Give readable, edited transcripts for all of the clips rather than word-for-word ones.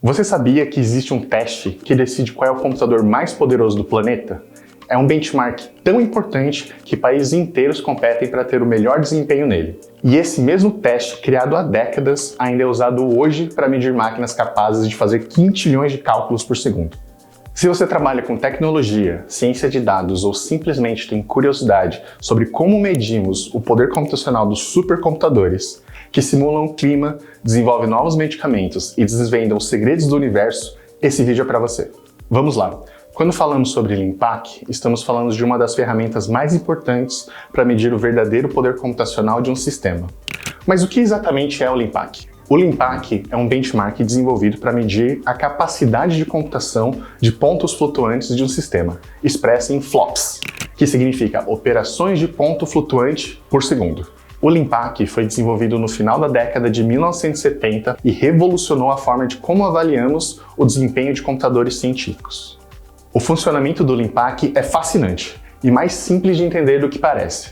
Você sabia que existe um teste que decide qual é o computador mais poderoso do planeta? É um benchmark tão importante que países inteiros competem para ter o melhor desempenho nele. E esse mesmo teste, criado há décadas, ainda é usado hoje para medir máquinas capazes de fazer quintilhões de cálculos por segundo. Se você trabalha com tecnologia, ciência de dados ou simplesmente tem curiosidade sobre como medimos o poder computacional dos supercomputadores, que simulam o clima, desenvolvem novos medicamentos e desvendam os segredos do universo, esse vídeo é para você. Vamos lá! Quando falamos sobre LINPACK, estamos falando de uma das ferramentas mais importantes para medir o verdadeiro poder computacional de um sistema. Mas o que exatamente é o LINPACK? O LINPACK é um benchmark desenvolvido para medir a capacidade de computação de pontos flutuantes de um sistema, expressa em flops, que significa operações de ponto flutuante por segundo. O LINPACK foi desenvolvido no final da década de 1970 e revolucionou a forma de como avaliamos o desempenho de computadores científicos. O funcionamento do LINPACK é fascinante e mais simples de entender do que parece.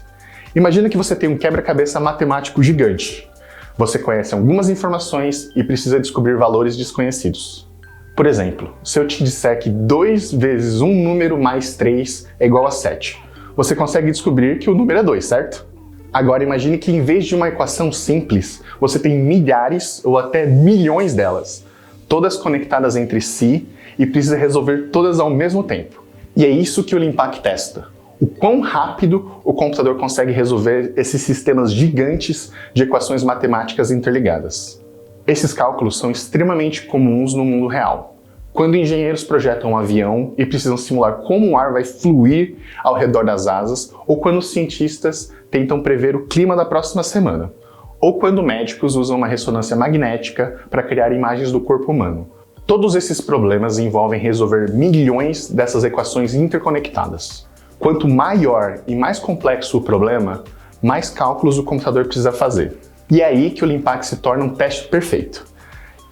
Imagina que você tem um quebra-cabeça matemático gigante. Você conhece algumas informações e precisa descobrir valores desconhecidos. Por exemplo, se eu te disser que 2 vezes um número mais 3 é igual a 7, você consegue descobrir que o número é 2, certo? Agora imagine que em vez de uma equação simples, você tem milhares ou até milhões delas, todas conectadas entre si e precisa resolver todas ao mesmo tempo. E é isso que o LINPACK testa. O quão rápido o computador consegue resolver esses sistemas gigantes de equações matemáticas interligadas. Esses cálculos são extremamente comuns no mundo real. Quando engenheiros projetam um avião e precisam simular como o ar vai fluir ao redor das asas, ou quando cientistas tentam prever o clima da próxima semana, ou quando médicos usam uma ressonância magnética para criar imagens do corpo humano. Todos esses problemas envolvem resolver milhões dessas equações interconectadas. Quanto maior e mais complexo o problema, mais cálculos o computador precisa fazer. E é aí que o LINPACK se torna um teste perfeito.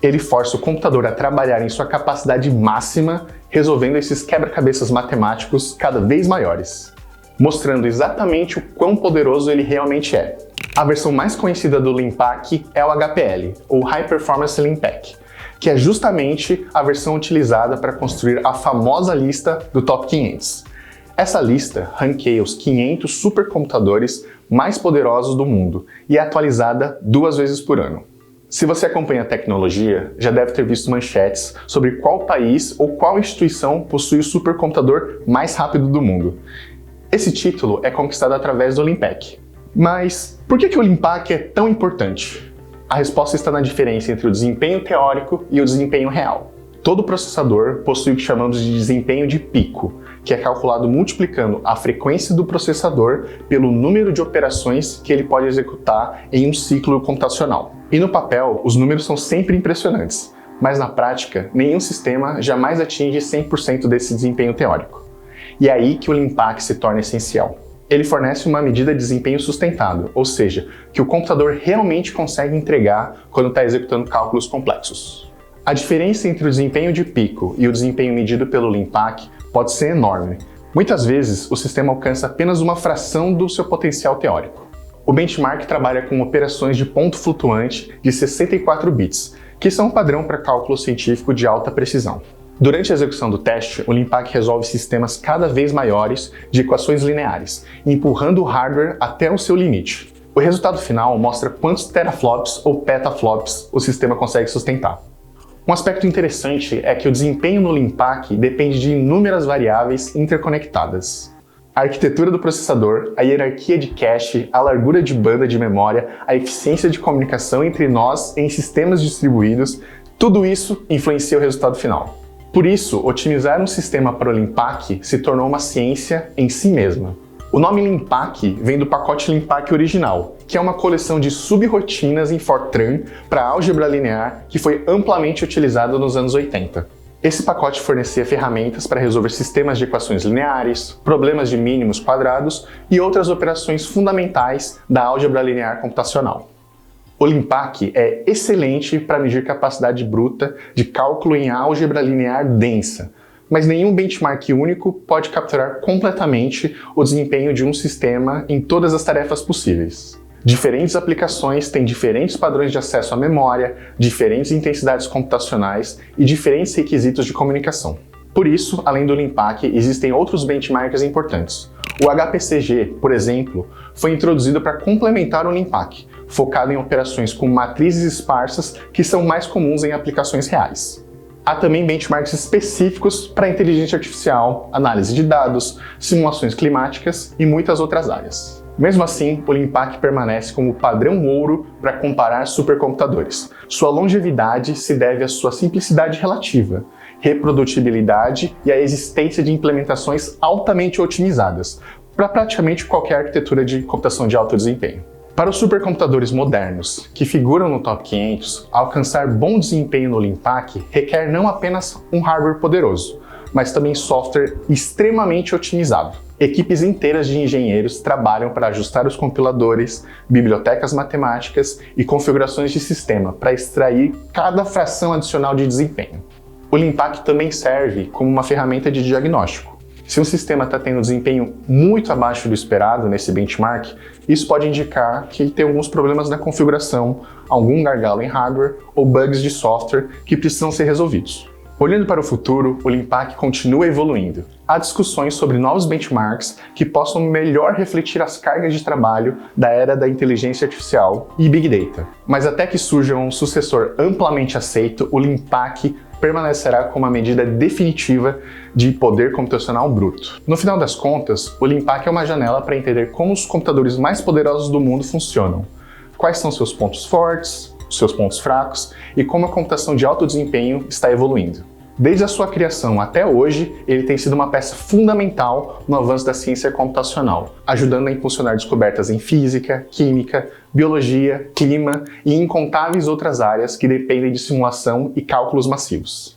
Ele força o computador a trabalhar em sua capacidade máxima, resolvendo esses quebra-cabeças matemáticos cada vez maiores, mostrando exatamente o quão poderoso ele realmente é. A versão mais conhecida do LINPACK é o HPL, ou High Performance LINPACK, que é justamente a versão utilizada para construir a famosa lista do Top 500. Essa lista ranqueia os 500 supercomputadores mais poderosos do mundo e é atualizada 2 vezes por ano. Se você acompanha a tecnologia, já deve ter visto manchetes sobre qual país ou qual instituição possui o supercomputador mais rápido do mundo. Esse título é conquistado através do LINPACK. Mas por que o LINPACK é tão importante? A resposta está na diferença entre o desempenho teórico e o desempenho real. Todo processador possui o que chamamos de desempenho de pico, que é calculado multiplicando a frequência do processador pelo número de operações que ele pode executar em um ciclo computacional. E no papel, os números são sempre impressionantes, mas na prática, nenhum sistema jamais atinge 100% desse desempenho teórico. E é aí que o LINPACK se torna essencial. Ele fornece uma medida de desempenho sustentado, ou seja, que o computador realmente consegue entregar quando está executando cálculos complexos. A diferença entre o desempenho de pico e o desempenho medido pelo LINPACK pode ser enorme. Muitas vezes, o sistema alcança apenas uma fração do seu potencial teórico. O benchmark trabalha com operações de ponto flutuante de 64 bits, que são um padrão para cálculo científico de alta precisão. Durante a execução do teste, o LINPACK resolve sistemas cada vez maiores de equações lineares, empurrando o hardware até o seu limite. O resultado final mostra quantos teraflops ou petaflops o sistema consegue sustentar. Um aspecto interessante é que o desempenho no LINPACK depende de inúmeras variáveis interconectadas. A arquitetura do processador, a hierarquia de cache, a largura de banda de memória, a eficiência de comunicação entre nós em sistemas distribuídos, tudo isso influencia o resultado final. Por isso, otimizar um sistema para o LINPACK se tornou uma ciência em si mesma. O nome LINPACK vem do pacote LINPACK original, que é uma coleção de subrrotinas em Fortran para álgebra linear que foi amplamente utilizado nos anos 80. Esse pacote fornecia ferramentas para resolver sistemas de equações lineares, problemas de mínimos quadrados e outras operações fundamentais da álgebra linear computacional. O LINPACK é excelente para medir capacidade bruta de cálculo em álgebra linear densa, mas nenhum benchmark único pode capturar completamente o desempenho de um sistema em todas as tarefas possíveis. Diferentes aplicações têm diferentes padrões de acesso à memória, diferentes intensidades computacionais e diferentes requisitos de comunicação. Por isso, além do Linpack, existem outros benchmarks importantes. O HPCG, por exemplo, foi introduzido para complementar o Linpack, focado em operações com matrizes esparsas que são mais comuns em aplicações reais. Há também benchmarks específicos para inteligência artificial, análise de dados, simulações climáticas e muitas outras áreas. Mesmo assim, o Linpack permanece como o padrão ouro para comparar supercomputadores. Sua longevidade se deve à sua simplicidade relativa, reprodutibilidade e à existência de implementações altamente otimizadas para praticamente qualquer arquitetura de computação de alto desempenho. Para os supercomputadores modernos, que figuram no top 500, alcançar bom desempenho no Linpack requer não apenas um hardware poderoso, mas também software extremamente otimizado. Equipes inteiras de engenheiros trabalham para ajustar os compiladores, bibliotecas matemáticas e configurações de sistema para extrair cada fração adicional de desempenho. O Linpack também serve como uma ferramenta de diagnóstico. Se um sistema está tendo desempenho muito abaixo do esperado nesse benchmark, isso pode indicar que ele tem alguns problemas na configuração, algum gargalo em hardware ou bugs de software que precisam ser resolvidos. Olhando para o futuro, o Linpack continua evoluindo. Há discussões sobre novos benchmarks que possam melhor refletir as cargas de trabalho da era da inteligência artificial e Big Data. Mas até que surja um sucessor amplamente aceito, o Linpack permanecerá como uma medida definitiva de poder computacional bruto. No final das contas, o Linpack é uma janela para entender como os computadores mais poderosos do mundo funcionam, quais são seus pontos fortes, seus pontos fracos e como a computação de alto desempenho está evoluindo. Desde a sua criação até hoje, ele tem sido uma peça fundamental no avanço da ciência computacional, ajudando a impulsionar descobertas em física, química, biologia, clima e incontáveis outras áreas que dependem de simulação e cálculos massivos.